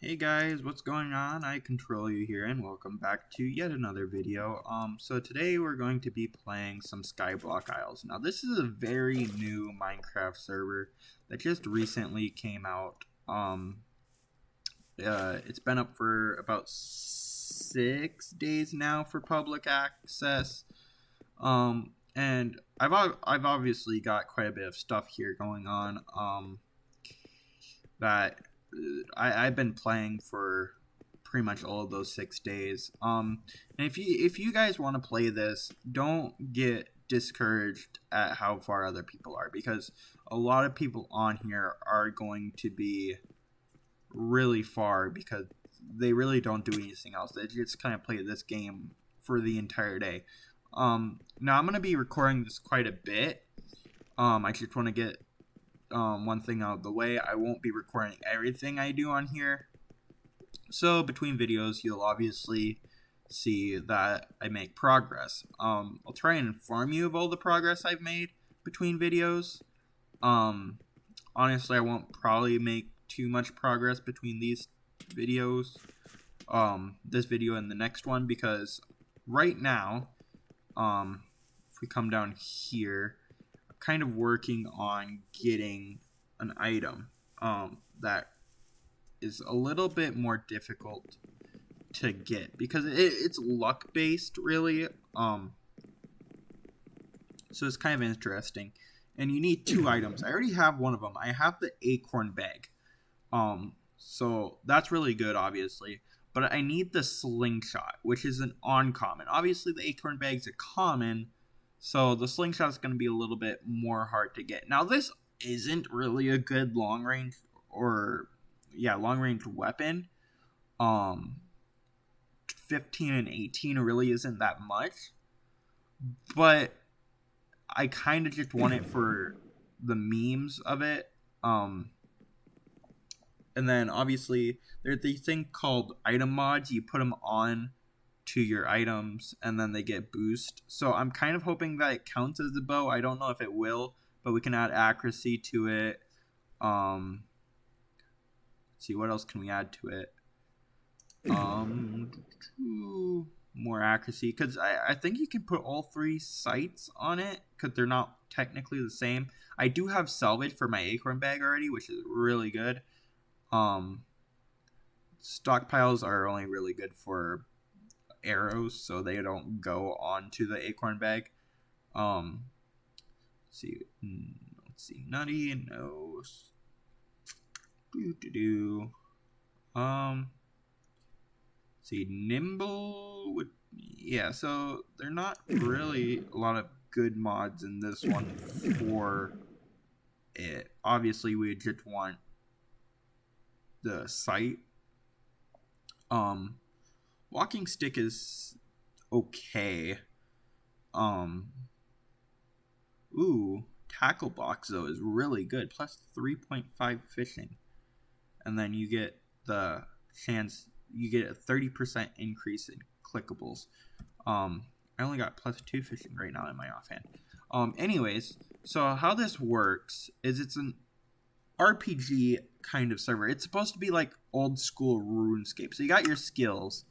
Hey guys, what's going on? I Control You here and welcome back to yet another video. So today we're going to be playing some Skyblock Isles. Now this is a very new Minecraft server that just recently came out. It's been up for about 6 days now for public access. And I've obviously got quite a bit of stuff here going on. That I've been playing for pretty much all of those 6 days. And if you guys want to play this, don't get discouraged at how far other people are, because a lot of people on here are going to be really far because they really don't do anything else. They just kind of play this game for the entire day. Now I'm going to be recording this quite a bit. I just want to get one thing out of the way. I won't be recording everything I do on here. So between videos, you'll obviously see that I make progress. I'll try and inform you of all the progress I've made between videos. Honestly, I won't probably make too much progress between these videos. This video and the next one, because right now, if we come down here, kind of working on getting an item that is a little bit more difficult to get because it's luck based, really. So it's kind of interesting, and you need two items. I already have one of them. I have the acorn bag, so that's really good, obviously. But I need the slingshot, which is an uncommon. Obviously, the acorn bag's a common, so the slingshot is going to be a little bit more hard to get. Now, this isn't really a good long range weapon. 15 and 18 really isn't that much, but I kind of just want it for the memes of it. And then obviously there's the thing called item mods. You put them on to your items and then they get boost. So I'm kind of hoping that it counts as a bow. I don't know if it will, but we can add accuracy to it. Let's see, what else can we add to it? More accuracy, because I think you can put all three sights on it because they're not technically the same. I do have salvage for my acorn bag already, which is really good. Stockpiles are only really good for arrows, so they don't go onto the acorn bag. Let's see, nutty, no. See, nimble would, yeah. So they're not really a lot of good mods in this one for it. Obviously, we just want the sight. Walking stick is okay. Tackle box though is really good. Plus 3.5 fishing, and then you get the chance. You get a 30% increase in clickables. I only got plus 2 fishing right now in my offhand. Anyways, so how this works is it's an RPG kind of server. It's supposed to be like old school RuneScape. So you got your skills.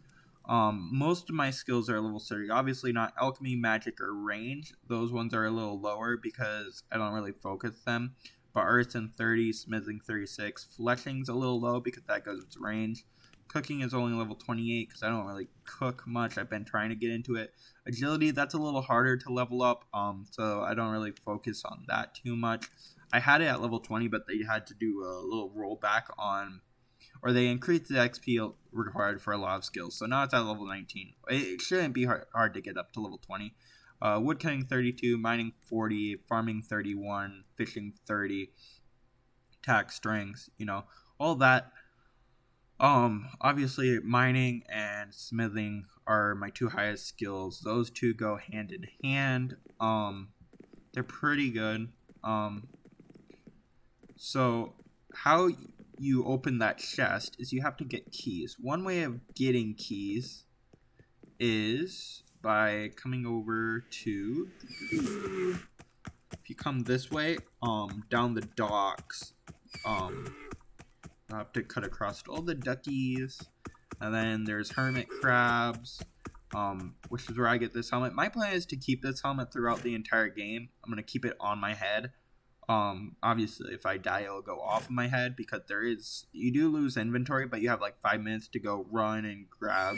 Most of my skills are level 30. Obviously not alchemy, magic, or range. Those ones are a little lower because I don't really focus them. But artisan 30, smithing 36, fleshing's a little low because that goes with range. Cooking is only level 28 because I don't really cook much. I've been trying to get into it. Agility, that's a little harder to level up, so I don't really focus on that too much. I had it at level 20, but they had to do a little rollback on, or they increased the XP required for a lot of skills. So now it's at level 19. It shouldn't be hard to get up to level 20. Woodcutting 32, mining 40, farming 31, fishing 30, tack strings, all that. Obviously mining and smithing are my two highest skills. Those two go hand in hand. They're pretty good. So how you open that chest is you have to get keys. One way of getting keys is by coming over to, if you come this way, down the docks, I'll have to cut across all the duckies. And then there's hermit crabs, which is where I get this helmet. My plan is to keep this helmet throughout the entire game. I'm going to keep it on my head. Obviously, if I die, it'll go off of my head because you do lose inventory, but you have like 5 minutes to go run and grab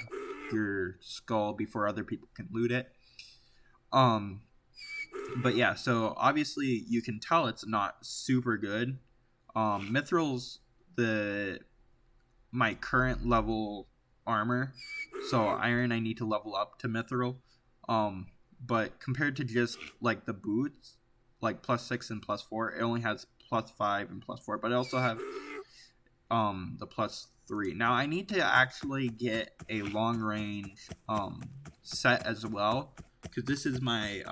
your skull before other people can loot it. But yeah, so obviously you can tell it's not super good. Mithril's my current level armor, so iron I need to level up to mithril. But compared to just like the boots, like +6 and +4, it only has +5 and +4, but I also have the +3. Now I need to actually get a long range set as well, because this is my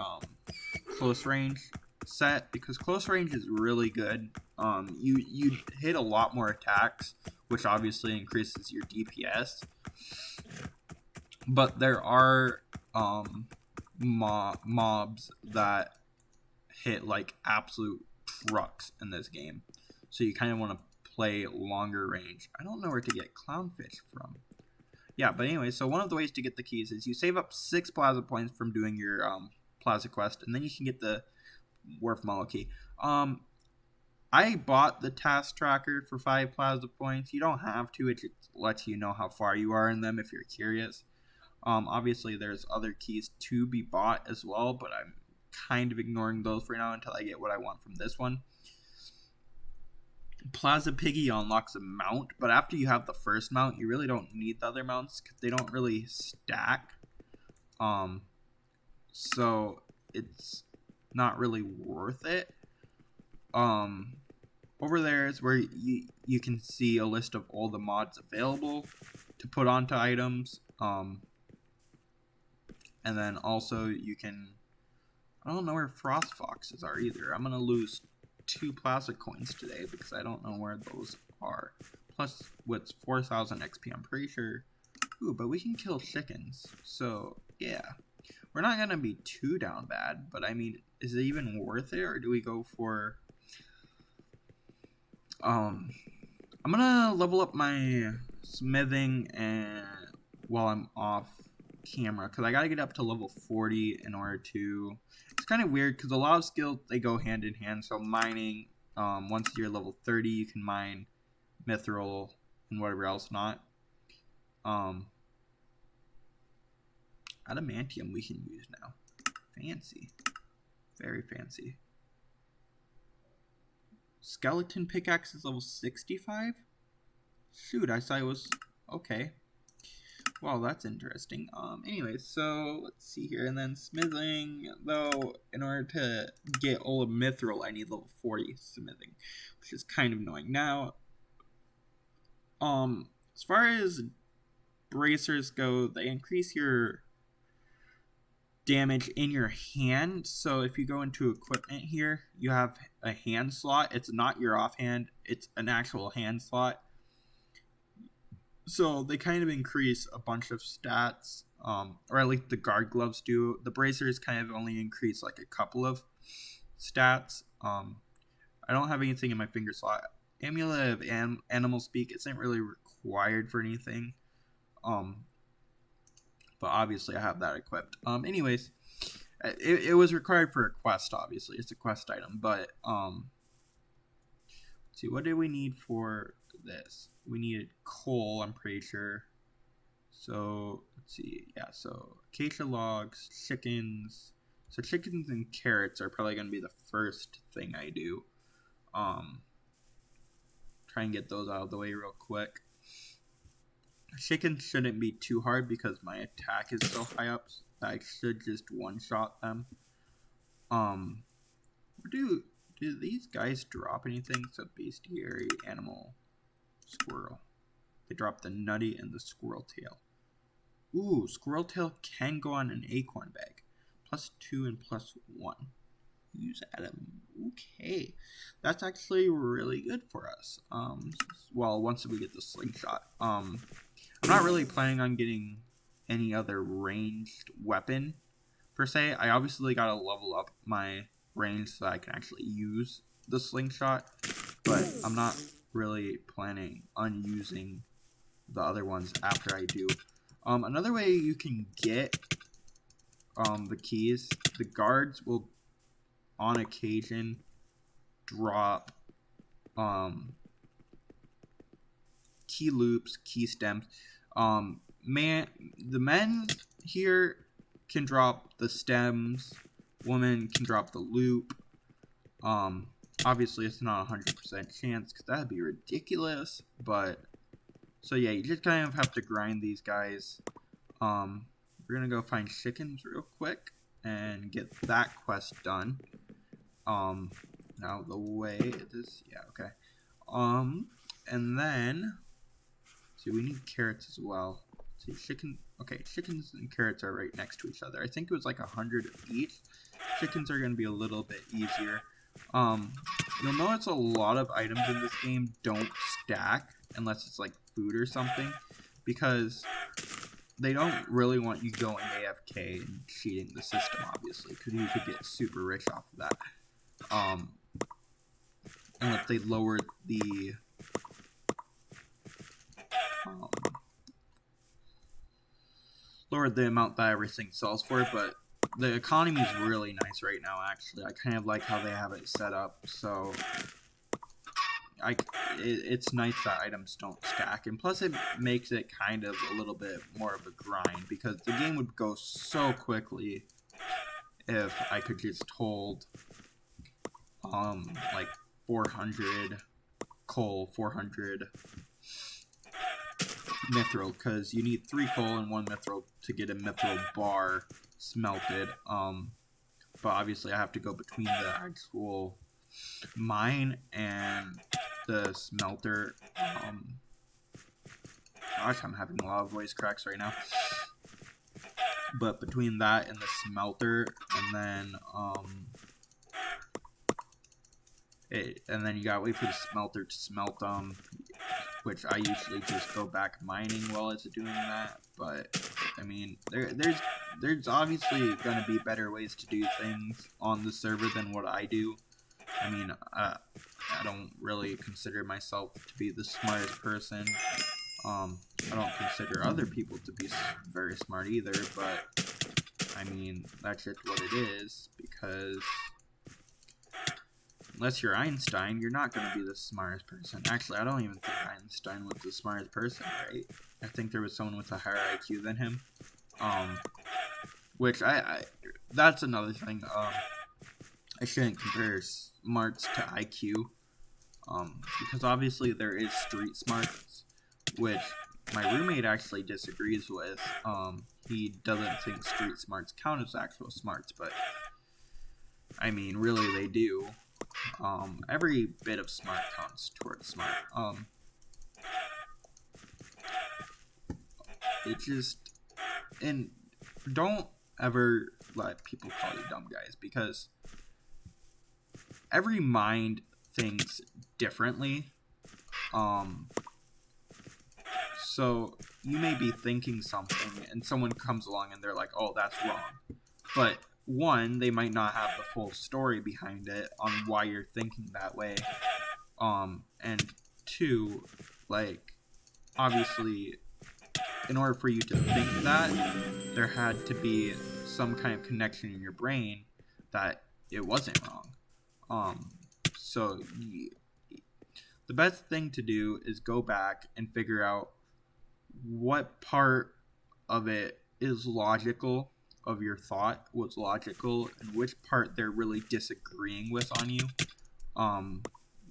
close range set, because close range is really good. You hit a lot more attacks, which obviously increases your DPS, but there are mobs that hit like absolute trucks in this game, so you kind of want to play longer range. I don't know where to get clownfish from. Yeah, but anyway, so one of the ways to get the keys is you save up 6 plaza points from doing your plaza quest, and then you can get the Wharf Mallow key. I bought the task tracker for 5 plaza points. You don't have to. It just lets you know how far you are in them if you're curious. Obviously, there's other keys to be bought as well, but I'm kind of ignoring those for now until I get what I want from this one. Plaza Piggy unlocks a mount, but after you have the first mount, you really don't need the other mounts because they don't really stack. So it's not really worth it. Over there is where you can see a list of all the mods available to put onto items. And then also you can, I don't know where frost foxes are either. I'm gonna lose 2 plaza coins today because I don't know where those are. Plus, what's 4,000 XP? I'm pretty sure. Ooh, but we can kill chickens. So yeah, we're not gonna be too down bad. But I mean, is it even worth it, or do we go for? I'm gonna level up my smithing and while I'm off camera, because I gotta get up to level 40 in order to. It's kind of weird because a lot of skills they go hand in hand. So mining, once you're level 30, you can mine mithril and whatever else not. Adamantium we can use now. Fancy, very fancy. Skeleton pickaxe is level 65. Shoot, I saw it was okay. Well, that's interesting. Anyway, so let's see here. And then smithing, though, in order to get all of mithril, I need level 40 smithing, which is kind of annoying. Now, as far as bracers go, they increase your damage in your hand. So if you go into equipment here, you have a hand slot. It's not your offhand, it's an actual hand slot. So they kind of increase a bunch of stats, or at least the guard gloves do. The bracers kind of only increase like a couple of stats. I don't have anything in my finger slot. Amulet of Animal Speak isn't really required for anything. But obviously I have that equipped. Anyways, it was required for a quest, obviously. It's a quest item, but, let's see, what do we need for this? We needed coal, I'm pretty sure. So, let's see, yeah, so acacia logs, chickens. So chickens and carrots are probably going to be the first thing I do. Try and get those out of the way real quick. Chickens shouldn't be too hard because my attack is so high up that I should just one-shot them. Do these guys drop anything? So bestiary, animal, squirrel. They drop the nutty and the squirrel tail. Ooh, squirrel tail can go on an acorn bag. +2 and +1. Use Adam. Okay. That's actually really good for us. Well, once we get the slingshot. I'm not really planning on getting any other ranged weapon, per se. I obviously gotta level up my range so that I can actually use the slingshot. But I'm not really planning on using the other ones after I do. Another way you can get the keys, the guards will on occasion drop key loops, key stems. The men here can drop the stems. Women can drop the loop. Obviously it's not 100% chance because that'd be ridiculous. But so yeah, you just kind of have to grind these guys. We're gonna go find chickens real quick and get that quest done. Now the way it is, yeah, okay. And then see, we need carrots as well. See, chickens and carrots are right next to each other. I think it was like 100 each. Chickens are gonna be a little bit easier. You'll notice a lot of items in this game don't stack unless it's like food or something, because they don't really want you going AFK and cheating the system, obviously, because you could get super rich off of that. And if they lowered the amount that everything sells for, but the economy is really nice right now, actually. I kind of like how they have it set up, so it's nice that items don't stack, and plus it makes it kind of a little bit more of a grind, because the game would go so quickly if I could just hold like 400 coal, 400 mithril, because you need 3 coal and 1 mithril to get a mithril bar smelted. But obviously I have to go between the actual mine and the smelter. Gosh, I'm having a lot of voice cracks right now. But between that and the smelter, and then you gotta wait for the smelter to smelt them, which I usually just go back mining while it's doing that. But I mean, there's obviously gonna be better ways to do things on the server than what I do. I mean, I don't really consider myself to be the smartest person. I don't consider other people to be very smart either, but I mean, that's just what it is, because unless you're Einstein, you're not going to be the smartest person. Actually, I don't even think Einstein was the smartest person, right? I think there was someone with a higher IQ than him. Which that's another thing. I shouldn't compare smarts to IQ. Because obviously there is street smarts, which my roommate actually disagrees with. He doesn't think street smarts count as actual smarts, but I mean, really they do. Every bit of smart counts towards smart. It just, and don't ever let people call you dumb, guys, because every mind thinks differently. So you may be thinking something and someone comes along and they're like, oh, that's wrong. But one, they might not have the full story behind it on why you're thinking that way. And two, like, obviously, in order for you to think that, there had to be some kind of connection in your brain that it wasn't wrong. So the best thing to do is go back and figure out what part of it is logical, of your thought was logical, and which part they're really disagreeing with on you,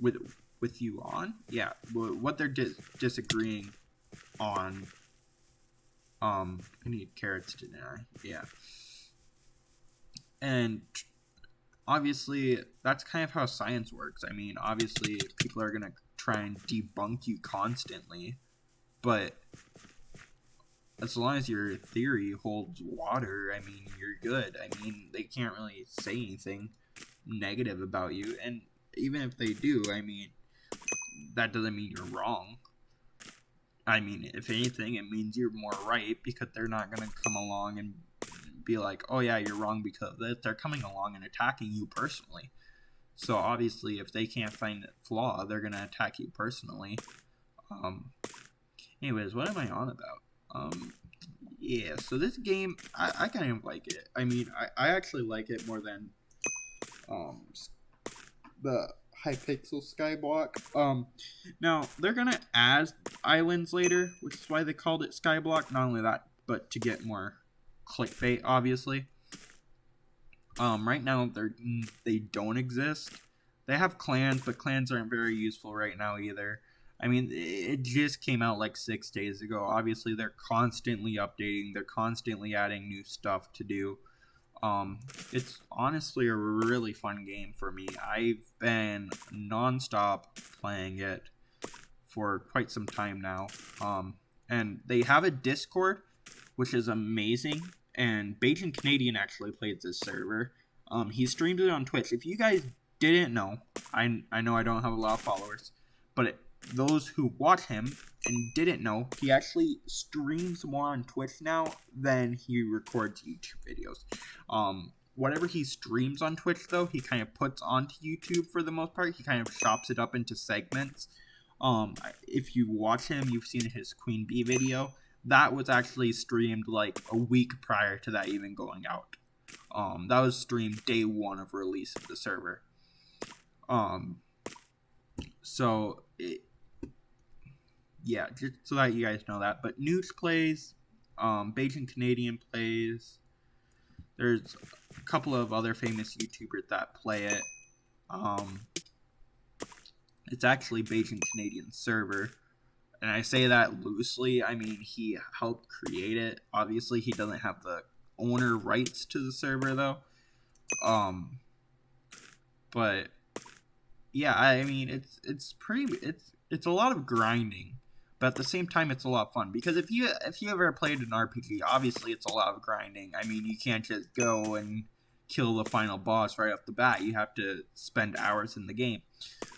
with you on, yeah, what they're disagreeing on. I need carrots, didn't I? Yeah. And obviously that's kind of how science works. I mean, obviously people are gonna try and debunk you constantly, but as long as your theory holds water, I mean, you're good. I mean, they can't really say anything negative about you, and even if they do, I mean, that doesn't mean you're wrong. I mean, if anything, it means you're more right, because they're not going to come along and be like, oh yeah, you're wrong because of this. They're coming along and attacking you personally. So obviously, if they can't find a flaw, they're gonna attack you personally. Anyways, what am I on about? Yeah, so this game, I kind of like it. I mean, I actually like it more than the Hypixel Skyblock. Now they're gonna add islands later, which is why they called it Skyblock. Not only that, but to get more clickbait, obviously. Right now they don't exist. They have clans, but clans aren't very useful right now either. I mean, it just came out like 6 days ago. Obviously, they're constantly updating. They're constantly adding new stuff to do. It's honestly a really fun game for me. I've been nonstop playing it for quite some time now. And they have a Discord, which is amazing. And Bajan Canadian actually plays this server. He streams it on Twitch. If you guys didn't know, I know I don't have a lot of followers, but those who watch him and didn't know, he actually streams more on Twitch now than he records YouTube videos. Whatever he streams on Twitch, though, he kind of puts onto YouTube for the most part. He kind of chops it up into segments. If you watch him, you've seen his Queen Bee video. That was actually streamed like a week prior to that even going out. That was streamed day one of release of the server. Yeah, just so that you guys know that. But Newt plays, Bajan Canadian plays. There's a couple of other famous YouTubers that play it. It's actually Bajan Canadian server. And I say that loosely. I mean, he helped create it. Obviously, he doesn't have the owner rights to the server, though. But yeah, I mean, it's a lot of grinding, but at the same time, it's a lot of fun. Because if you ever played an RPG, obviously it's a lot of grinding. I mean, you can't just go and kill the final boss right off the bat. You have to spend hours in the game,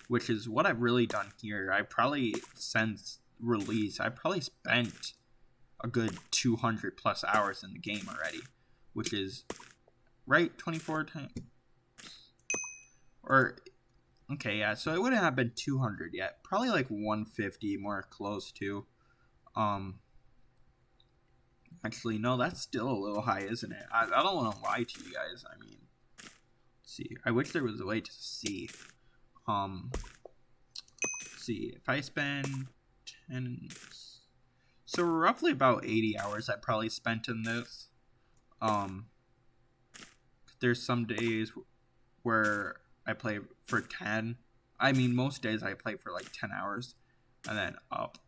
which is what I've really done here. I probably, since release, I probably spent a good 200 plus hours in the game already, which is right 24 times. Or okay, yeah, so it wouldn't have been 200 yet. Probably like 150, more close to. Actually, no, that's still a little high, isn't it? I don't want to lie to you guys. I mean, let's see. I wish there was a way to see. Let's see. If I spend 10... So roughly about 80 hours I probably spent in this. There's some days where I play for 10. I mean, most days I play for like 10 hours and then up.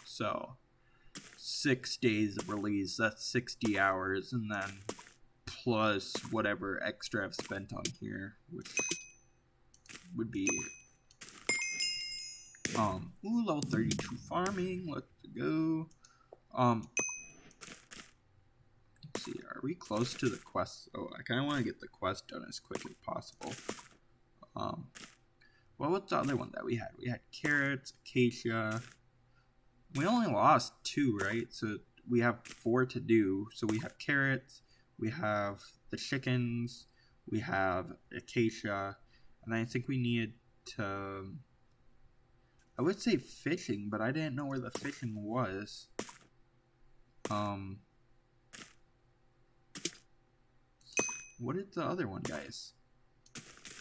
So 6 days of release, that's 60 hours, and then plus whatever extra I've spent on here, which would be level 32 farming. Let's go. Let's see, are we close to the quest? Oh, I kind of want to get the quest done as quick as possible. Well, what's the other one that we had? We had carrots, acacia. We only lost 2, right? So we have 4 to do. So we have carrots, we have the chickens, we have acacia, and I think we needed to... I would say fishing, but I didn't know where the fishing was. What is the other one, guys?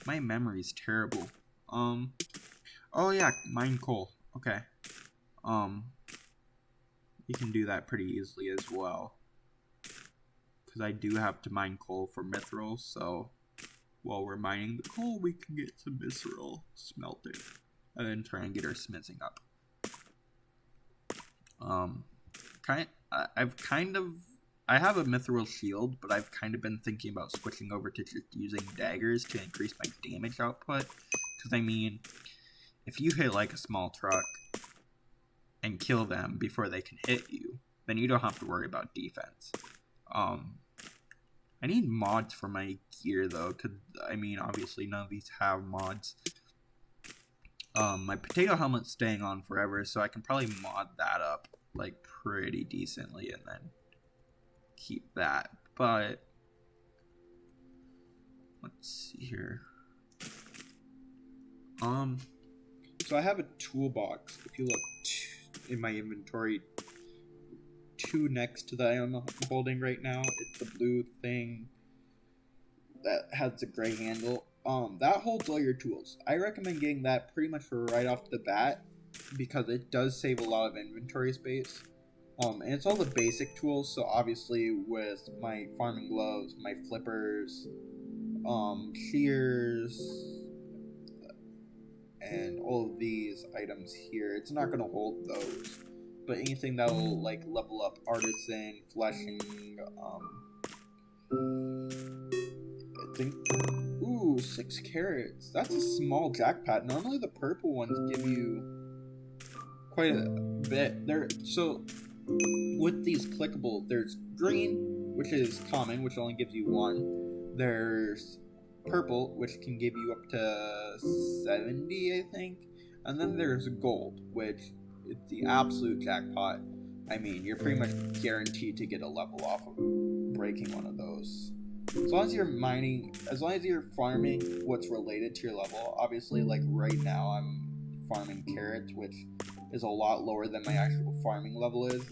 My memory's terrible. Oh yeah, mine coal. Okay. We can do that pretty easily as well. Because I do have to mine coal for mithril, so while we're mining the coal, we can get some mithril smelted. And then try and get our smithing up. I have a mithril shield, but I've kind of been thinking about switching over to just using daggers to increase my damage output. Because, I mean, if you hit, like, a small truck and kill them before they can hit you, then you don't have to worry about defense. I need mods for my gear, though, because, I mean, obviously none of these have mods. My potato helmet's staying on forever, so I can probably mod that up, like, pretty decently, and then keep that. But let's see here. So I have a toolbox. If you look in my inventory, 2 next to the I'm holding right now, it's the blue thing that has the gray handle. That holds all your tools. I recommend getting that pretty much for right off the bat because it does save a lot of inventory space. And it's all the basic tools. So obviously with my farming gloves, my flippers, shears, and all of these items here, it's not gonna hold those. But anything that will like level up artisan, fleshing, I think. Ooh, 6 carrots. That's a small jackpot. Normally the purple ones give you quite a bit. So with these clickable, there's green, which is common, which only gives you 1. There's purple, which can give you up to 70, I think. And then there's gold, which is the absolute jackpot. I mean, you're pretty much guaranteed to get a level off of breaking one of those. As long as you're mining, as long as you're farming what's related to your level, obviously, like right now, I'm farming carrots, which is a lot lower than my actual farming level is.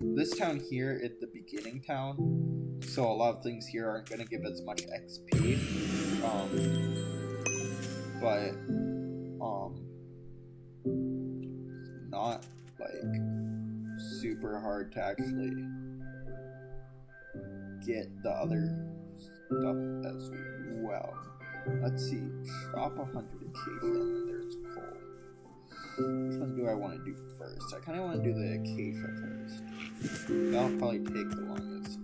This town here is the beginning town, so a lot of things here aren't going to give as much XP. But not like super hard to actually get the other stuff as well. Let's see, chop 100 acacia, and then there's coal. Which one do I want to do first? I kind of want to do the acacia first. That'll probably take the longest.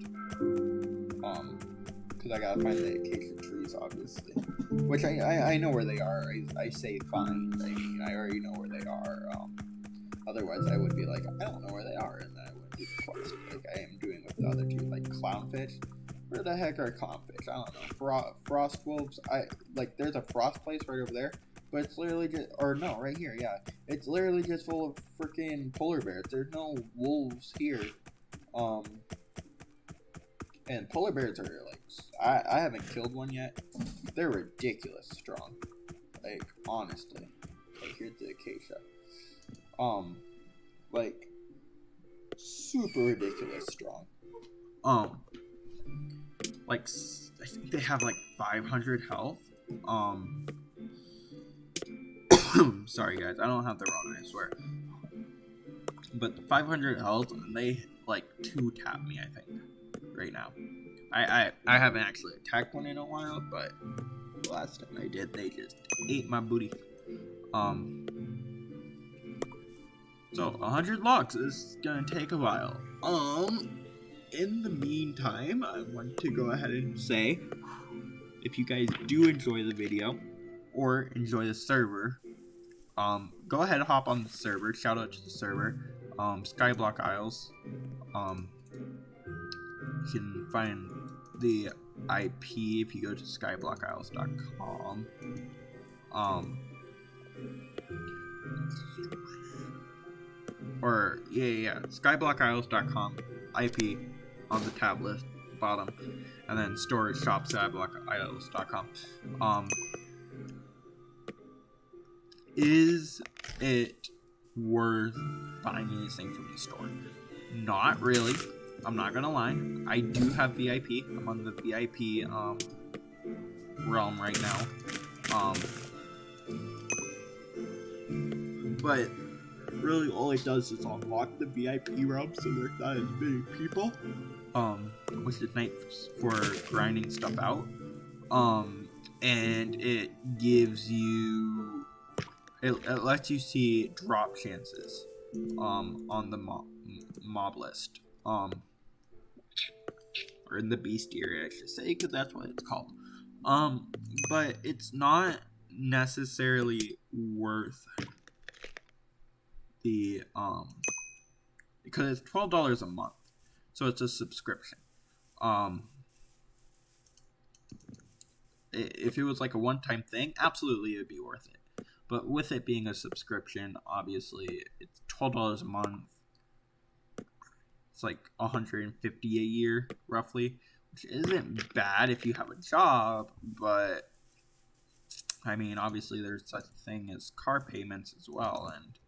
Because I gotta find the acacia trees, obviously. Which I know where they are. I say find. I mean, I already know where they are. Otherwise, I would be like, I don't know where they are, and then I wouldn't do the quest. Like I am doing with the other two, like clownfish. Where the heck are clownfish? I don't know. Frost wolves. There's a frost place right over there. But it's literally just, or no, right here, yeah. It's literally just full of freaking polar bears. There's no wolves here. And polar bears are like, I haven't killed one yet. They're ridiculous strong. Like, honestly. Okay, here's the acacia. Like, super ridiculous strong. Like, I think they have like 500 health. Sorry guys, I don't have the Rona, I swear. But 500 health, and they like 2-tap me, I think, right now. I haven't actually attacked one in a while, but last time I did, they just ate my booty. So 100 logs is gonna take a while. In the meantime, I want to go ahead and say, if you guys do enjoy the video or enjoy the server, go ahead and hop on the server. Shout out to the server, Skyblock Isles. You can find the IP if you go to skyblockisles.com. Skyblockisles.com IP on the tab list bottom, and then storage shop skyblockisles.com. Is it worth buying anything from the store? Not really. I'm not gonna lie. I do have VIP. I'm on the VIP realm right now. But really all it does is unlock the VIP realm, so there's not as many people. Which is nice for grinding stuff out. And it gives you, it lets you see drop chances on the mob list, or in the bestiary, I should say, because that's what it's called. But it's not necessarily worth the because it's $12 a month, so it's a subscription. If it was like a one-time thing, absolutely it'd be worth it. But with it being a subscription, obviously it's $12 a month. It's like $150 a year, roughly, which isn't bad if you have a job, but I mean, obviously there's such a thing as car payments as well, and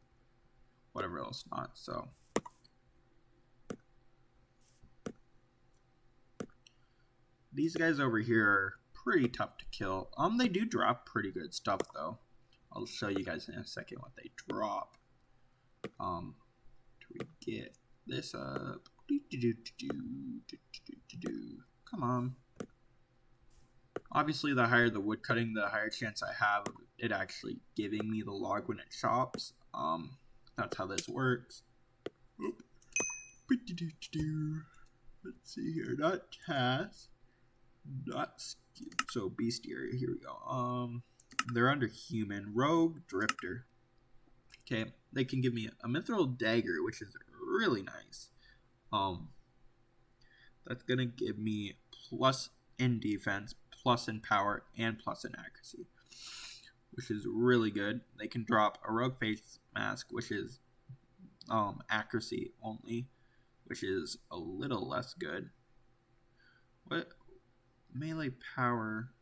whatever else not. So these guys over here are pretty tough to kill. They do drop pretty good stuff though. I'll show you guys in a second what they drop. Do we get this up? Come on. Obviously, the higher the wood cutting, the higher chance I have of it actually giving me the log when it chops. That's how this works. Oop. Let's see here. Not task. Not so bestiary. Here we go. They're under human. Rogue Drifter. Okay, they can give me a mithril dagger, which is really nice. That's gonna give me plus in defense, plus in power, and plus in accuracy, which is really good. They can drop a rogue face mask, which is accuracy only, which is a little less good. What melee power?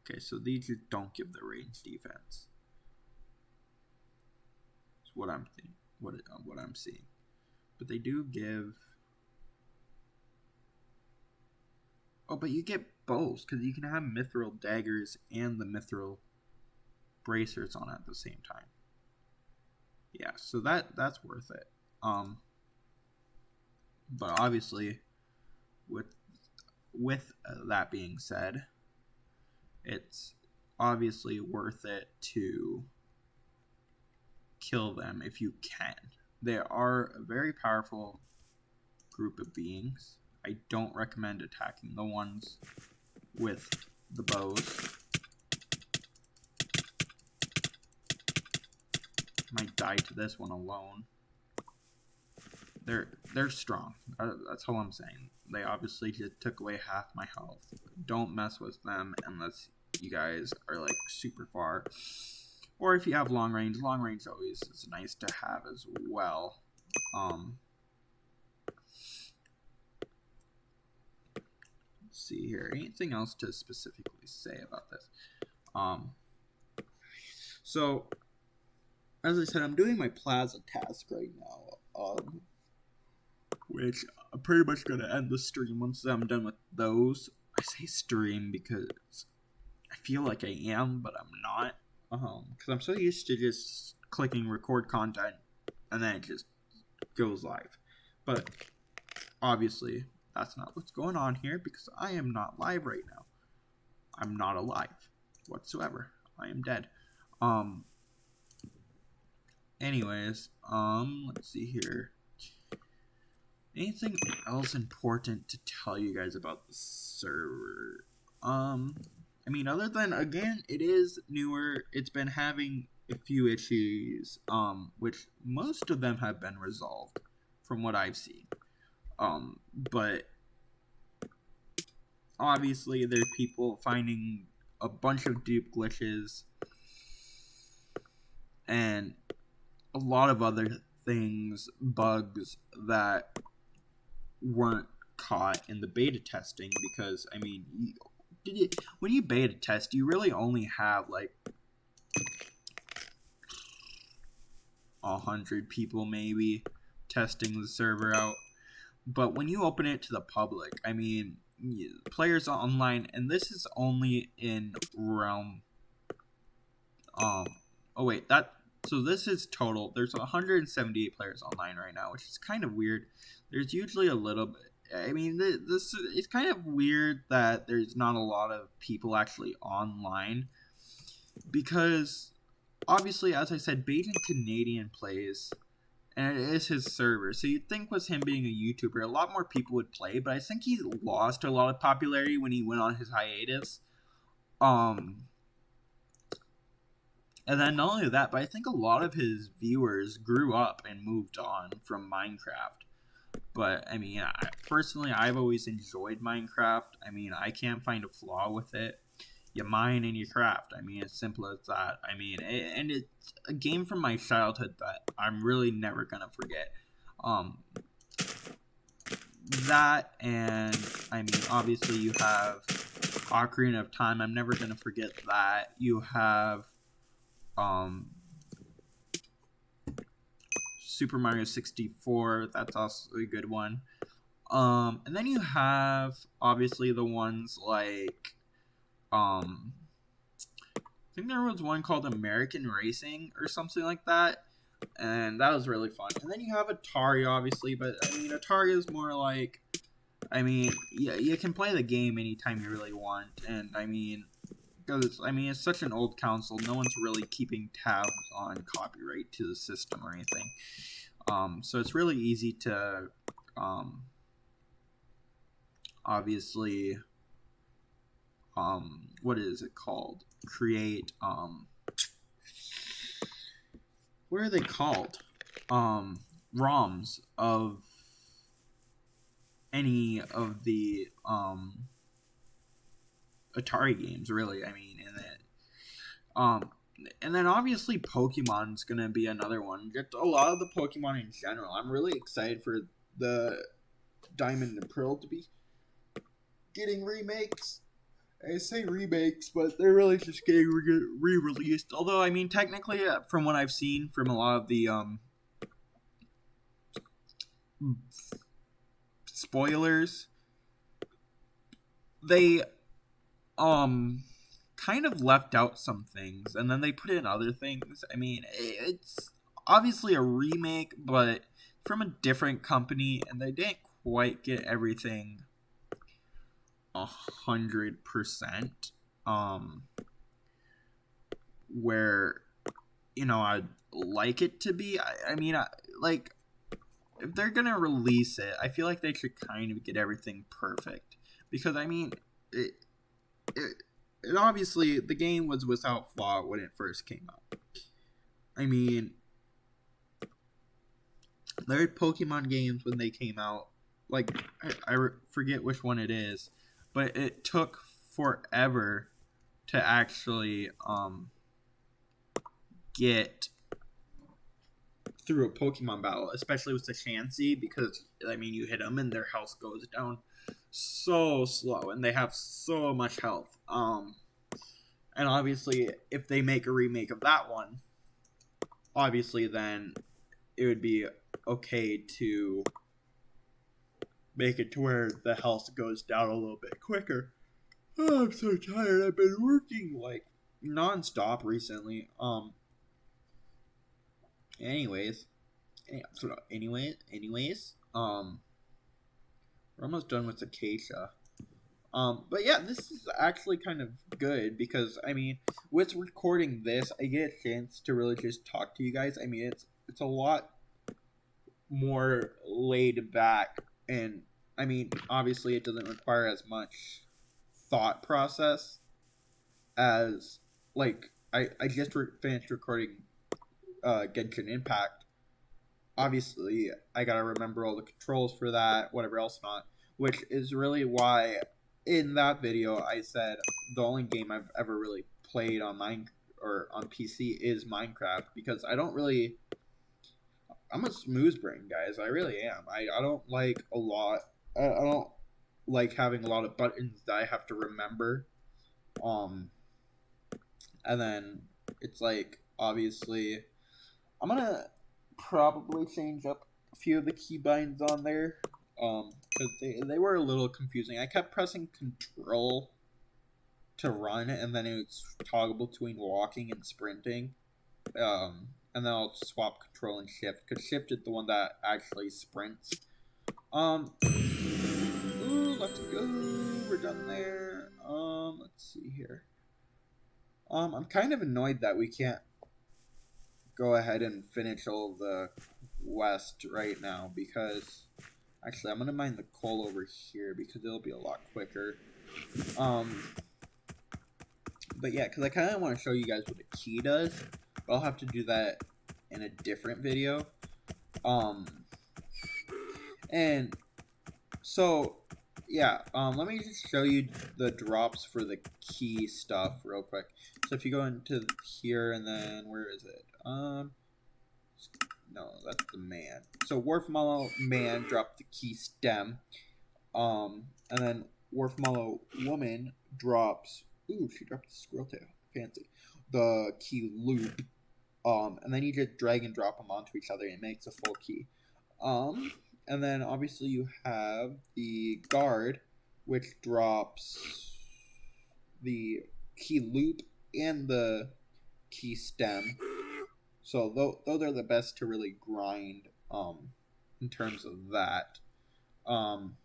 Okay, so these just don't give the range defense. That's what I'm thinking. What I'm seeing, but they do give. Oh, but you get both because you can have mithril daggers and the mithril bracers on at the same time. Yeah, so that's worth it. But obviously, with that being said, it's obviously worth it to kill them if you can. They are a very powerful group of beings. I don't recommend attacking the ones with the bows. Might die to this one alone. They're strong. That's all I'm saying. They obviously just took away half my health. Don't mess with them unless you guys are like super far. Or if you have long range always is nice to have as well. Let's see here. Anything else to specifically say about this? So as I said, I'm doing my plaza task right now. Which I'm pretty much gonna end the stream once I'm done with those. I say stream because I feel like I am, but I'm not. Because I'm so used to just clicking record content and then it just goes live. But obviously, that's not what's going on here because I am not live right now. I'm not alive whatsoever. I am dead. Anyways, let's see here. Anything else important to tell you guys about the server? I mean, other than, again, it is newer. It's been having a few issues, which most of them have been resolved from what I've seen. But obviously there are people finding a bunch of dupe glitches and a lot of other things, bugs that weren't caught in the beta testing because, I mean, when you beta test, you really only have like 100 people maybe testing the server out. But when you open it to the public, I mean, players online, and this is only in Realm. So this is total. There's 178 players online right now, which is kind of weird. There's usually a little bit. I mean, this it's kind of weird that there's not a lot of people actually online because obviously, as I said, Bajan Canadian plays, and it is his server. So you'd think with him being a YouTuber, a lot more people would play, but I think he lost a lot of popularity when he went on his hiatus. And then not only that, but I think a lot of his viewers grew up and moved on from Minecraft. But, I mean, personally, I've always enjoyed Minecraft. I mean, I can't find a flaw with it. You mine and you craft. I mean, it's simple as that. I mean, and it's a game from my childhood that I'm really never going to forget. that, and I mean, obviously you have Ocarina of Time. I'm never gonna forget that. You have Super Mario 64. That's also a good one. And then you have obviously the ones like I think there was one called American Racing or something like that, and that was really fun. And then you have Atari, obviously, but I mean, Atari is more like, I mean, yeah, you can play the game anytime you really want, and I mean, because I mean, it's such an old console, no one's really keeping tabs on copyright to the system or anything. So it's really easy to, obviously, what is it called? Create, what are they called? ROMs of any of the Atari games, really. I mean, and then obviously Pokemon's gonna be another one. Just a lot of the Pokemon in general. I'm really excited for the Diamond and Pearl to be getting remakes. I say remakes, but they're really just getting re-released. Although, I mean, technically, from what I've seen from a lot of the spoilers, they kind of left out some things, and then they put in other things. I mean, it's obviously a remake, but from a different company, and they didn't quite get everything 100%. Where I'd like it to be. I mean, like, if they're gonna release it, I feel like they should kind of get everything perfect, because I mean, it obviously, the game was without flaw when it first came out. I mean, there are Pokemon games when they came out, like, I forget which one it is, but it took forever to actually get through a Pokemon battle, especially with the Chansey, because I mean, you hit them and their health goes down so slow, and they have so much health. And obviously, if they make a remake of that one, obviously then it would be okay to make it to where the health goes down a little bit quicker. Oh, I'm so tired. I've been working like non-stop recently. Anyways, we're almost done with Acacia. But yeah, this is actually kind of good, because I mean, with recording this, I get a chance to really just talk to you guys. I mean, it's a lot more laid back, and I mean, obviously, it doesn't require as much thought process as, like, I just finished recording Genshin Impact. Obviously, I gotta remember all the controls for that, whatever else not, which is really why in that video I said the only game I've ever really played on on PC is Minecraft, because I'm a smooth brain, guys. I really am. I don't like a lot. I don't like having a lot of buttons that I have to remember. And then it's like, obviously, I'm gonna probably change up a few of the keybinds on there, because they were a little confusing. I kept pressing Control to run, and then it was toggle between walking and sprinting. And then I'll swap Control and Shift, because Shift is the one that actually sprints. Ooh, let's go. We're done there. Let's see here. I'm kind of annoyed that we can't go ahead and finish all the quest right now, because actually I'm gonna mine the coal over here because it'll be a lot quicker. But yeah, because I kind of want to show you guys what the key does, but I'll have to do that in a different video. And so yeah, let me just show you the drops for the key stuff real quick. So if you go into here, and then where is it? no, that's the man. So Warfmallow man dropped the key stem. And then Warfmallow woman drops. Ooh, she dropped the squirrel tail. Fancy. The key loop. And then you just drag and drop them onto each other and it makes a full key. And then obviously you have the guard, which drops the key loop and the key stem. So those are the best to really grind in terms of that. And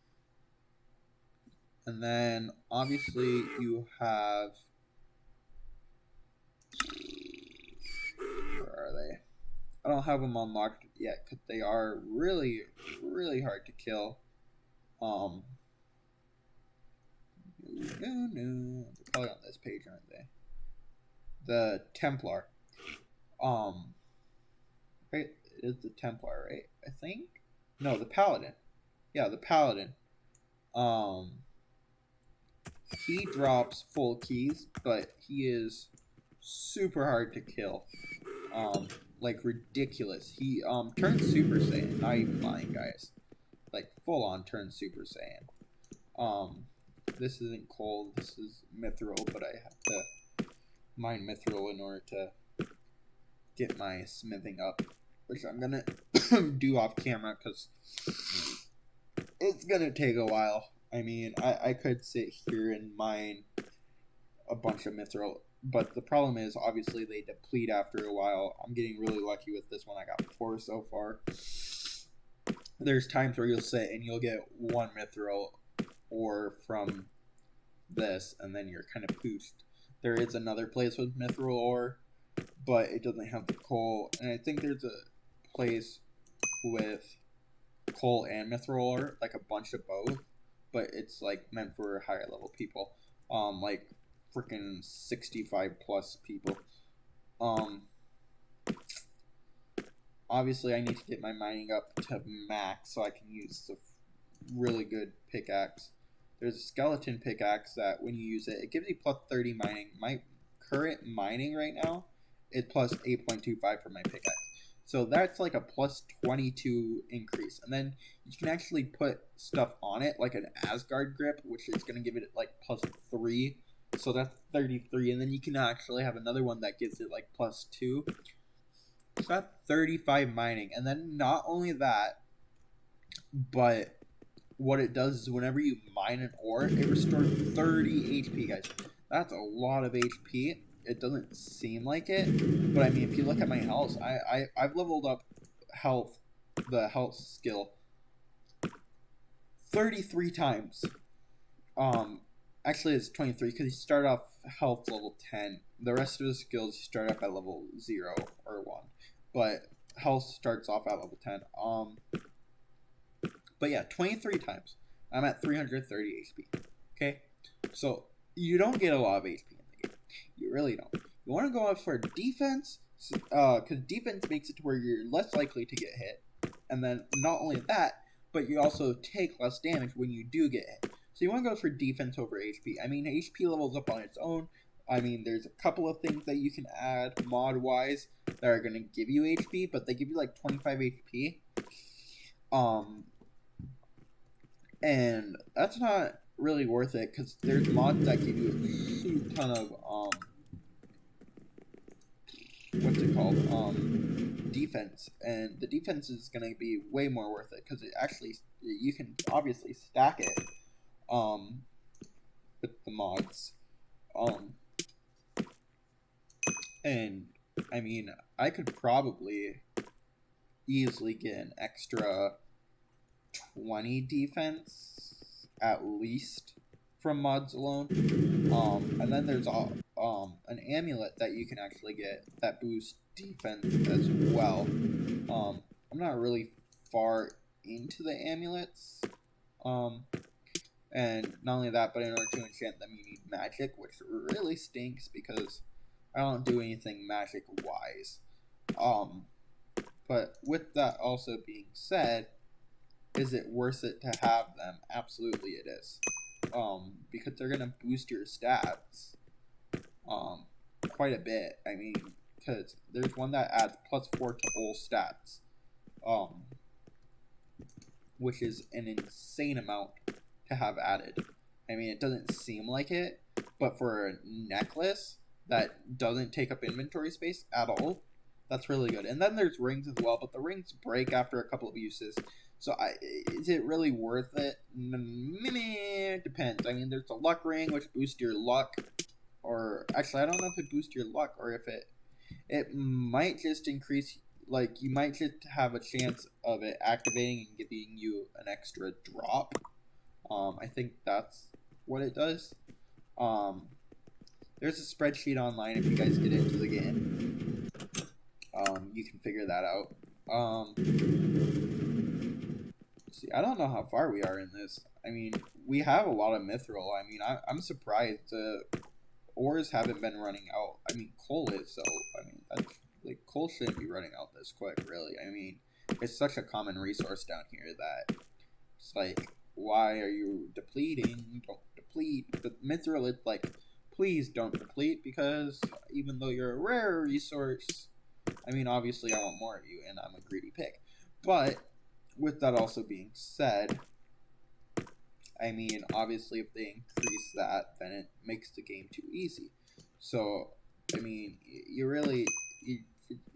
then obviously you have, where are they? I don't have them unlocked yet because they are really, really hard to kill. No, they're probably on this page, aren't they? The Templar. Right, it is the Templar, right? I think. No, the Paladin. Yeah, the Paladin. He drops full keys, but he is super hard to kill. Like ridiculous. He turns Super Saiyan. Not even lying, guys. Like full on turns Super Saiyan. This isn't cold. This is Mithril, but I have to mine Mithril in order to get my smithing up, which I'm gonna do off camera because it's gonna take a while. I mean, I could sit here and mine a bunch of Mithril, but the problem is, obviously, they deplete after a while. I'm getting really lucky with this one. I got 4 so far. There's times where you'll sit and you'll get 1 Mithril ore from this, and then you're kind of pooched. There is another place with Mithril ore, but it doesn't have the coal, and I think there's a place with coal and Mithril ore, like a bunch of both, but it's like meant for higher level people, like freaking 65 plus people. Obviously I need to get my mining up to max so I can use the really good pickaxe. There's a skeleton pickaxe that when you use it, it gives you plus 30 mining. My current mining right now is plus 8.25 for my pickaxe. So that's like a plus 22 increase. And then you can actually put stuff on it, like an Asgard grip, which is going to give it like plus 3. So that's 33. And then you can actually have another one that gives it like plus 2. So that's 35 mining. And then not only that, but what it does is whenever you mine an ore, it restores 30 HP, guys. That's a lot of HP. It doesn't seem like it, but I mean, if you look at my health, I've leveled up the health skill 33 times. Actually it's 23 because you start off health level 10. The rest of the skills you start off at level 0 or 1, but health starts off at level 10. But yeah, 23 times. I'm at 330 HP. Okay, so you don't get a lot of HP in the game. You really don't. You want to go out for defense, because defense makes it to where you're less likely to get hit. And then not only that, but you also take less damage when you do get hit. So you want to go for defense over HP. I mean, HP levels up on its own. I mean, there's a couple of things that you can add mod-wise that are going to give you HP, but they give you like 25 HP. And that's not really worth it because there's mods that give you a huge ton of what's it called, defense, and the defense is going to be way more worth it because it actually, you can obviously stack it with the mods, and I mean, I could probably easily get an extra 20 defense at least from mods alone. And then there's an amulet that you can actually get that boosts defense as well. I'm not really far into the amulets. And not only that, but in order to enchant them you need magic, which really stinks because I don't do anything magic wise. But with that also being said, is it worth it to have them? Absolutely it is. Because they're going to boost your stats quite a bit. I mean, because there's one that adds plus 4 to all stats. which is an insane amount to have added. I mean, it doesn't seem like it, but for a necklace that doesn't take up inventory space at all, that's really good. And then there's rings as well, but the rings break after a couple of uses. So is it really worth it? It depends. I mean, there's a luck ring, which boosts your luck. Or, actually, I don't know if it boosts your luck or if it might just increase, like, you might just have a chance of it activating and giving you an extra drop. I think that's what it does. There's a spreadsheet online if you guys get into the game. You can figure that out. See, I don't know how far we are in this. I mean, we have a lot of mithril. I mean, I'm surprised ores haven't been running out. I mean, coal is, so, I mean, that's, like, coal shouldn't be running out this quick, really. I mean, it's such a common resource down here that it's like, why are you depleting? Don't deplete. But mithril, it's like, please don't deplete, because even though you're a rare resource, I mean, obviously I want more of you, and I'm a greedy pig. But, with that also being said, I mean, obviously if they increase that, then it makes the game too easy. So, I mean, you really,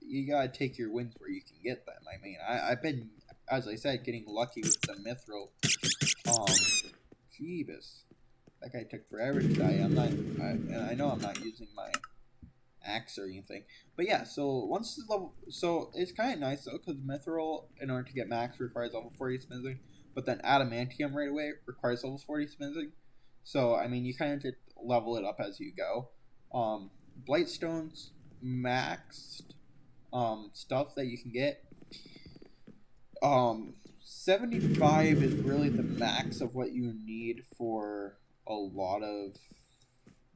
you gotta take your wins where you can get them. I mean, I've been, as I said, getting lucky with the mithril. Jeebus. That guy took forever to die. I know I'm not using my axe or anything. But yeah, so once the level, so it's kind of nice though, because mithril, in order to get max, requires level 40 smithing, but then adamantium right away requires level 40 smithing. So I mean, you kind of just level it up as you go. Blightstones maxed stuff that you can get. 75 is really the max of what you need for a lot of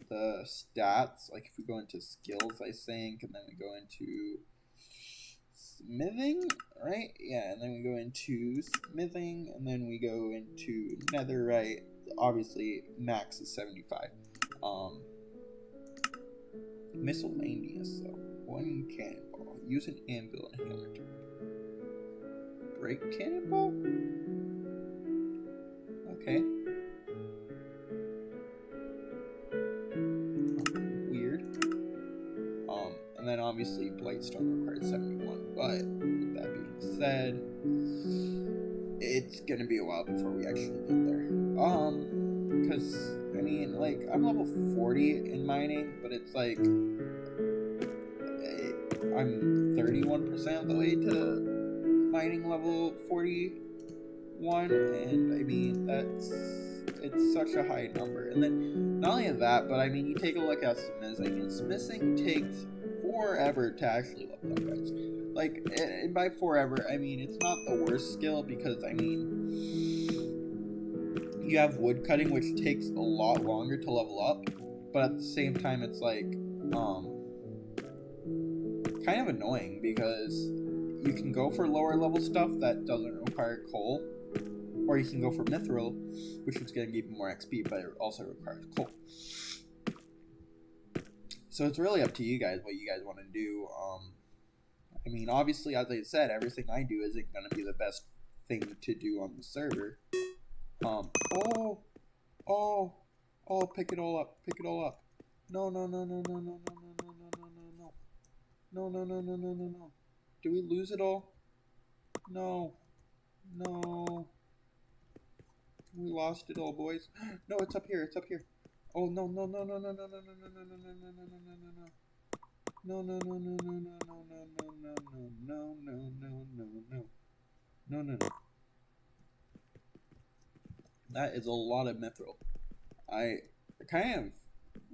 the stats. Like if we go into skills, I think, and then we go into smithing, right? Yeah, and then we go into smithing, and then we go into netherite. Obviously, max is 75. Miscellaneous, though. 1 cannonball. Use an anvil and hammer to break cannonball? Okay. Weird. And then obviously Blightstone requires 71, but with that being said, it's gonna be a while before we actually get there. Because, I mean, like, I'm level 40 in mining, but it's like, I'm 31% of the way to mining level 41, and I mean, it's such a high number. And then, not only that, but I mean, you take a look at smithing, and smithing takes forever to actually level up, guys. Like, and by forever, I mean, it's not the worst skill, because, I mean, you have wood cutting, which takes a lot longer to level up, but at the same time, it's like, kind of annoying, because you can go for lower level stuff that doesn't require coal, or you can go for mithril, which is going to give you more XP, but it also requires coal. So it's really up to you guys what you guys want to do. I mean, obviously, as I said, everything I do isn't going to be the best thing to do on the server. Pick it all up, pick it all up. No. Did we lose it all? No. We lost it all, boys. No, it's up here, it's up here. Oh, no. No. That is a lot of mithril. I kind of,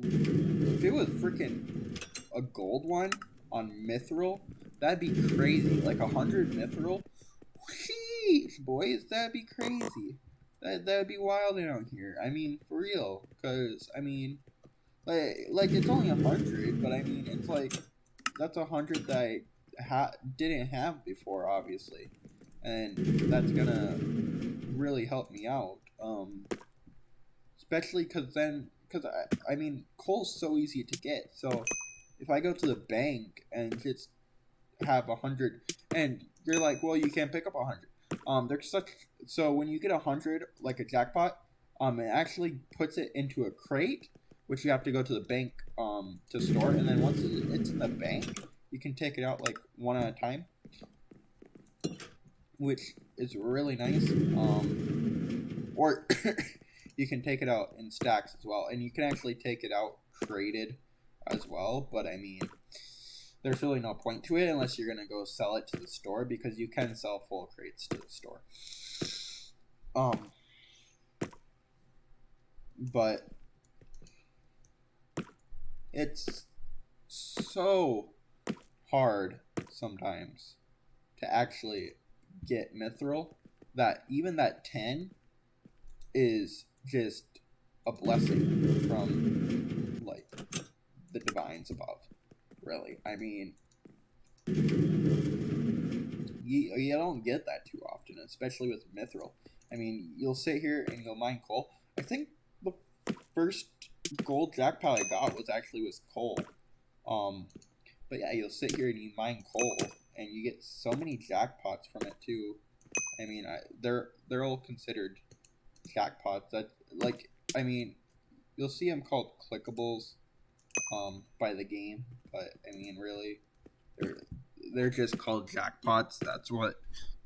if it was freaking a gold one on mithril, that'd be crazy. Like 100 mithril. Sheesh, boys, that'd be crazy. That'd be wild around here. I mean, for real. Cause I mean, like it's only 100, but I mean, it's like that's 100 that I didn't have before, obviously, and that's gonna really help me out. Especially because I mean, coal's so easy to get. So if I go to the bank and just have 100, and you're like, well, you can't pick up 100. So when you get 100, like a jackpot, it actually puts it into a crate, which you have to go to the bank to store, and then once it's in the bank, you can take it out like one at a time, which is really nice. Or you can take it out in stacks as well, and you can actually take it out crated as well. But I mean, there's really no point to it unless you're gonna go sell it to the store, because you can sell full crates to the store. But it's so hard sometimes to actually get mithril that even that 10 is just a blessing from like the divines above. Really, I mean, you don't get that too often, especially with mithril. I mean, you'll sit here and you'll mine coal. I think the first gold jackpot I got was coal. But yeah, you'll sit here and you mine coal, and you get so many jackpots from it too. I mean, they're all considered jackpots. That, like, I mean, you'll see them called clickables by the game, but I mean, really, they're just called jackpots. That's what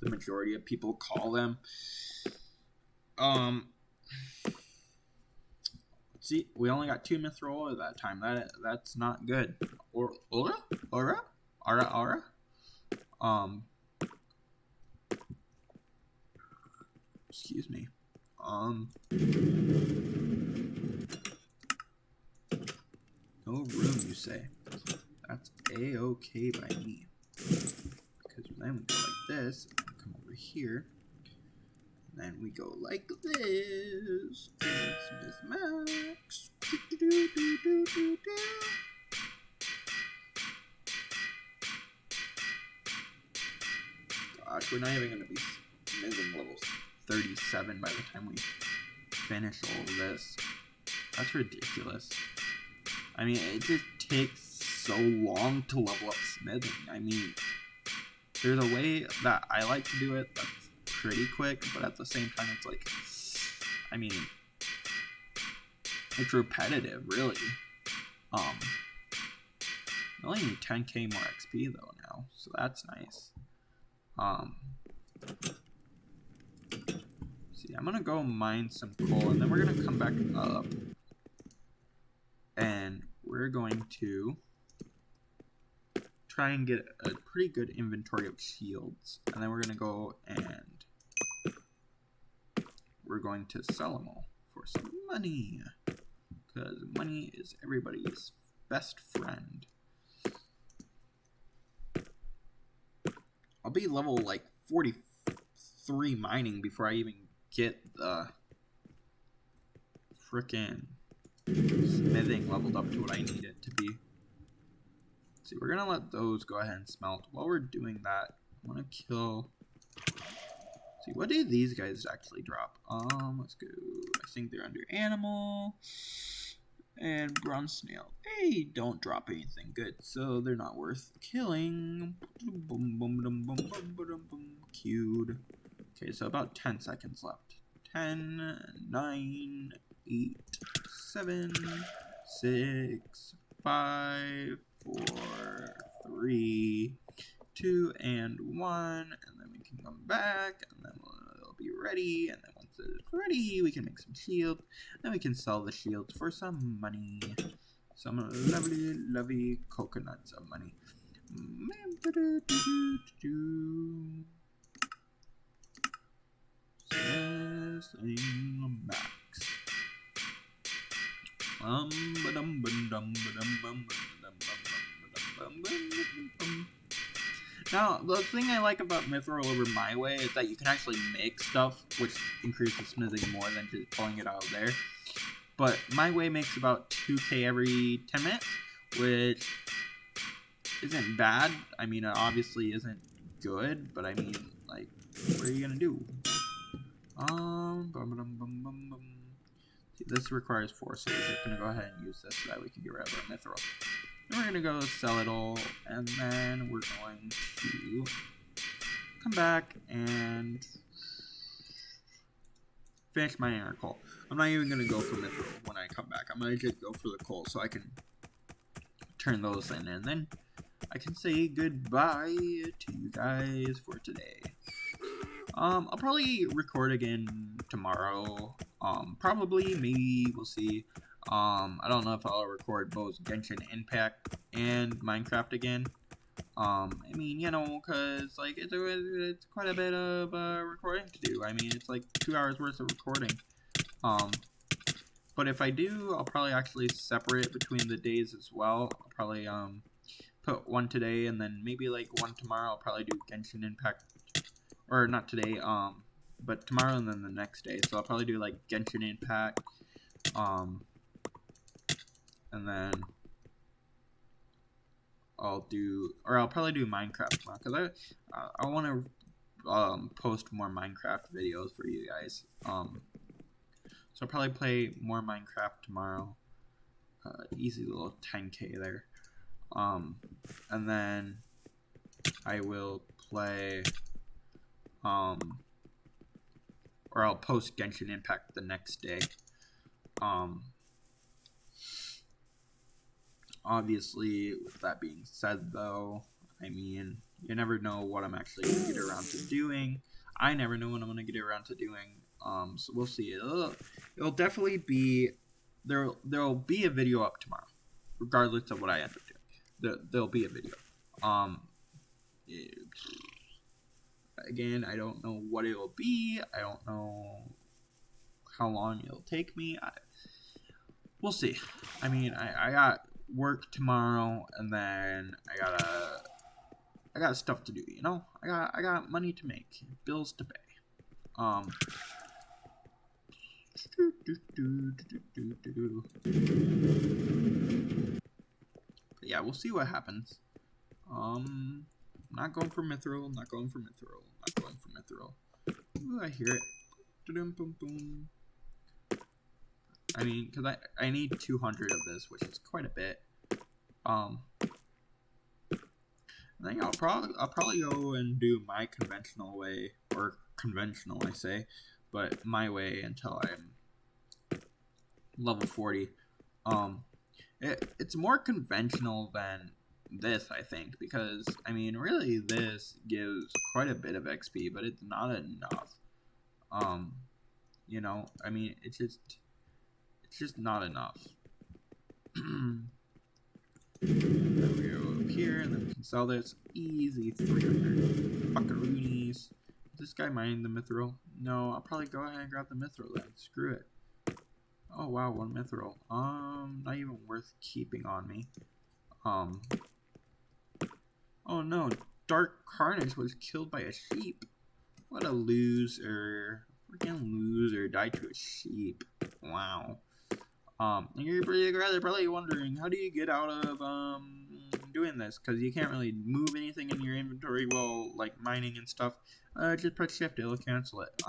the majority of people call them. See, we only got 2 mithril at that time. That's not good. Aura. Excuse me. No room, you say? That's a-okay by me. Because then we go like this, and come over here, and then we go like this. It's Miss Max. Gosh, we're not even going to be smithing levels 37 by the time we finish all of this. That's ridiculous. I mean, it just takes so long to level up smithing. I mean, there's a way that I like to do it that's pretty quick, but at the same time, it's like, I mean, it's repetitive, really. I only need 10k more XP though now, so that's nice. See, I'm gonna go mine some coal, and then we're gonna come back up, and we're going to try and get a pretty good inventory of shields, and then we're gonna go and we're going to sell them all for some money, because money is everybody's best friend. I'll be level like 43 mining before I even get the frickin' smithing leveled up to what I need it to be. See, we're gonna let those go ahead and smelt. While we're doing that, I'm gonna kill. See, what do these guys actually drop? Let's go. I think they're under animal and bronze snail. They don't drop anything good, so they're not worth killing. Queued. Okay, so about 10 seconds left. 10, 9, 8, 7, 6, 5, 4, 3, 2, and 1, and then we can come back, and then it'll be ready, and then once it's ready, we can make some shields, then we can sell the shields for some money. Some lovely coconuts of money. Max. Now, the thing I like about mithril over my way is that you can actually make stuff, which increases smithing more than just pulling it out of there. But my way makes about 2k every 10 minutes, which isn't bad. I mean, it obviously isn't good, but I mean, like, what are you gonna do? See, this requires 4, so we're just gonna go ahead and use this so that we can get rid of our mithril. Then we're gonna go sell it all, and then we're going to come back and finish mining our coal. I'm not even gonna go for mithril when I come back. I'm gonna just go for the coal so I can turn those in, and then I can say goodbye to you guys for today. I'll probably record again tomorrow. Probably, maybe, we'll see. I don't know if I'll record both Genshin Impact and Minecraft again. I mean, you know, cause like it's quite a bit of recording to do. I mean, it's like 2 hours worth of recording. But if I do, I'll probably actually separate between the days as well. I'll probably put one today and then maybe like one tomorrow. I'll probably do Genshin Impact, or not today, but tomorrow and then the next day. So I'll probably do like Genshin Impact, and then I'll probably do Minecraft tomorrow because I want to post more Minecraft videos for you guys. So I'll probably play more Minecraft tomorrow. Easy little 10K there. And then I will play, or I'll post Genshin Impact the next day. Obviously, with that being said, though, I mean, you never know what I'm actually going to get around to doing. I never know what I'm going to get around to doing. So we'll see. It'll definitely be, there'll be a video up tomorrow, regardless of what I end up doing. There'll be a video. Again, I don't know what it'll be. I don't know how long it'll take me. We'll see. I mean, I got work tomorrow, and then I got stuff to do. You know, I got money to make, bills to pay. But yeah, we'll see what happens. I'm not going for mithril. Ooh, I hear it. Boom, boom. I mean, because I need 200 of this, which is quite a bit. I think I'll probably go and do my conventional way, or conventional, I say, but my way until I'm level 40. It's more conventional than this, I think, because I mean, really, this gives quite a bit of XP, but it's not enough. You know, I mean, it's just not enough. Then we go up here, and then we can sell this. Easy 300 buckaroonies. Is this guy mining the mithril? No, I'll probably go ahead and grab the mithril then. Screw it. Oh wow, 1 mithril. Not even worth keeping on me. Oh no, Dark Carnage was killed by a sheep. What a loser. Freaking loser, died to a sheep. Wow. And you're probably wondering, how do you get out of doing this? Because you can't really move anything in your inventory while like mining and stuff. Just press shift, it'll cancel it.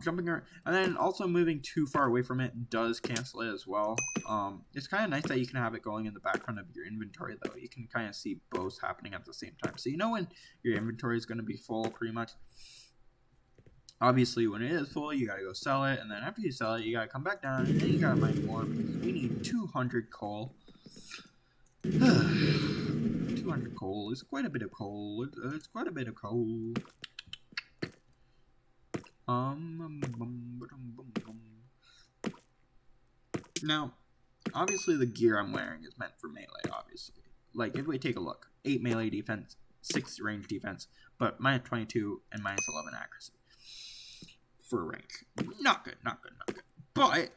Jumping around, and then also moving too far away from it does cancel it as well. It's kind of nice that you can have it going in the background of your inventory, though. You can kind of see both happening at the same time, so you know when your inventory is going to be full, pretty much. Obviously, when it is full, you gotta go sell it, and then after you sell it, you gotta come back down, and then you gotta mine more, because we need 200 coal. 200 coal is quite a bit of coal. It's quite a bit of coal. Now, obviously the gear I'm wearing is meant for melee, obviously. Like, if we take a look, 8 melee defense, 6 range defense, but minus 22 and minus 11 accuracy. For range. Not good. But,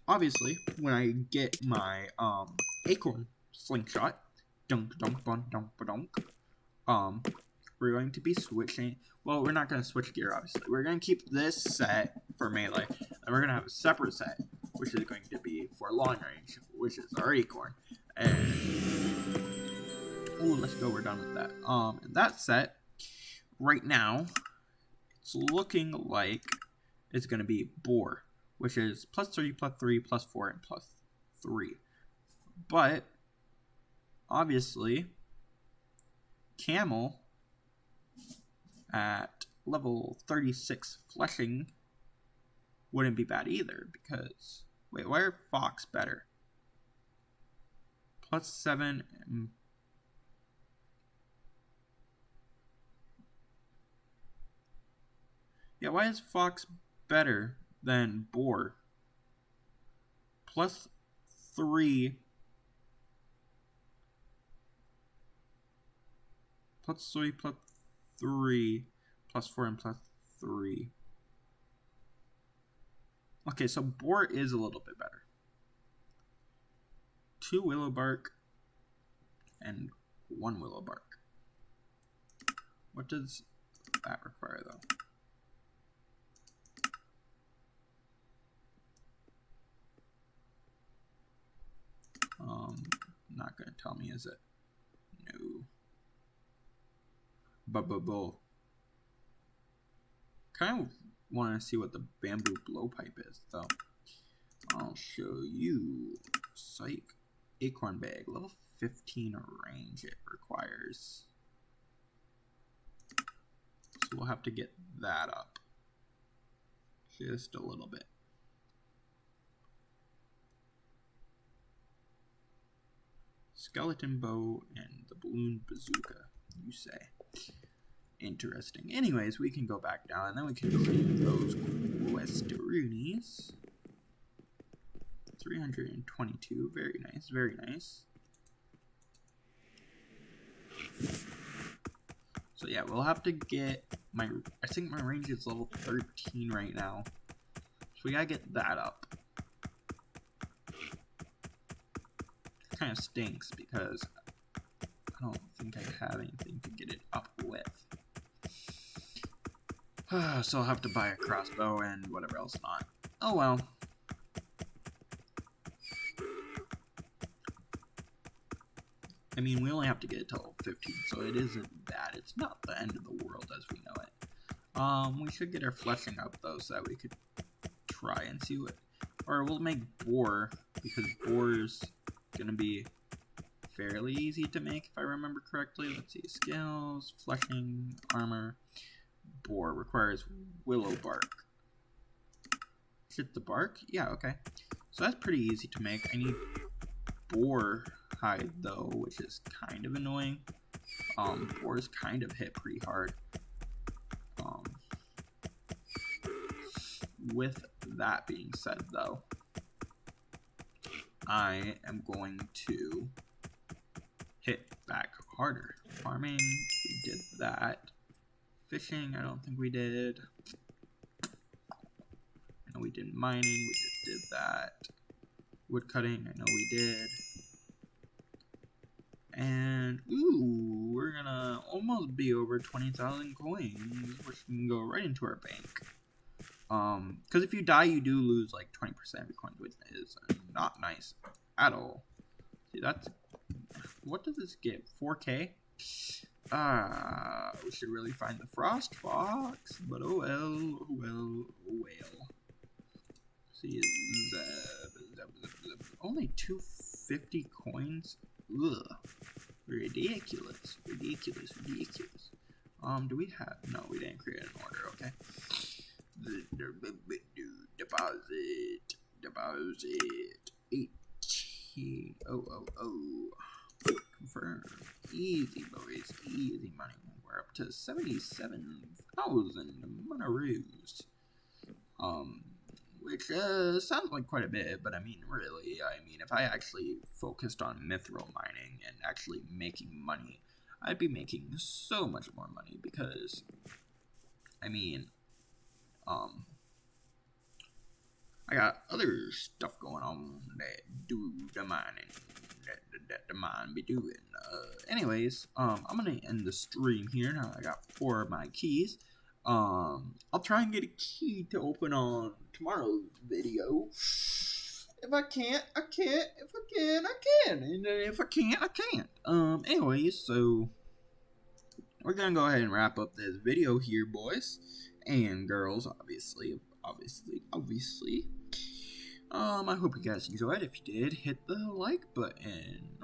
obviously, when I get my, acorn slingshot, we're going to be switching. Well, we're not going to switch gear, obviously. We're going to keep this set for melee, and we're going to have a separate set, which is going to be for long range, which is our acorn. And ooh, let's go. We're done with that. That set right now, it's looking like it's going to be boar, which is +3, +3, +4, and +3. But obviously, Camel at level 36 fleshing wouldn't be bad either, because... Wait, why are Fox better? +7... Yeah, why is Fox better than Boar? +3... +3, +3, +4, and +3. Okay, so Boar is a little bit better. 2 Willow Bark and 1 Willow Bark. What does that require, though? Not gonna tell me, is it? No. Bull. Kind of want to see what the bamboo blowpipe is, though. I'll show you. Psych. Acorn bag. Level 15 range it requires. So we'll have to get that up. Just a little bit. Skeleton bow and the balloon bazooka, you say. Interesting. Anyways, we can go back down and then we can claim those questeroonies. 322. Very nice. Very nice. So yeah, we'll have to get my... I think my range is level 13 right now. So we gotta get that up. It kind of stinks because I don't think I have anything to get it up with. So I'll have to buy a crossbow and whatever else not. Oh well. I mean, we only have to get it to level 15, so it isn't bad. It's not the end of the world as we know it. We should get our fleshing up, though, so that we could try and see what... Or we'll make Boar, because Boar's gonna be fairly easy to make, if I remember correctly. Let's see. Skills, fleshing, armor. Boar requires willow bark. Is it the bark? Yeah, okay. So that's pretty easy to make. I need boar hide, though, which is kind of annoying. Boars kind of hit pretty hard. With that being said, though, I am going to hit back harder. Farming, we did that. Fishing, I don't think we did. I know we did mining, we just did that. Woodcutting, I know we did. And, ooh, we're gonna almost be over 20,000 coins, which can go right into our bank. Because if you die, you do lose like 20% of your coins, which is not nice at all. See, that's... What does this get? 4K? We should really find the Frost Fox, but oh well, oh well, oh well. See, only 250 coins? Ugh. Ridiculous. Ridiculous. Ridiculous. Do we have... No, we didn't create an order, okay. Deposit. Deposit. 18. Oh. Confirm. Easy, boys. Easy money. We're up to 77,000 monaroos. Which sounds like quite a bit, but I mean, really, if I actually focused on mithril mining and actually making money, I'd be making so much more money because, I got other stuff going on that do the mining, that the mine be doing. Anyways, I'm gonna end the stream here. Now I got 4 of my keys. I'll try and get a key to open on tomorrow's video. If I can't, I can't. If I can, I can. And if I can't, I can't. Anyways, so we're gonna go ahead and wrap up this video here, boys and girls. Obviously. I hope you guys enjoyed. If you did, hit the like button.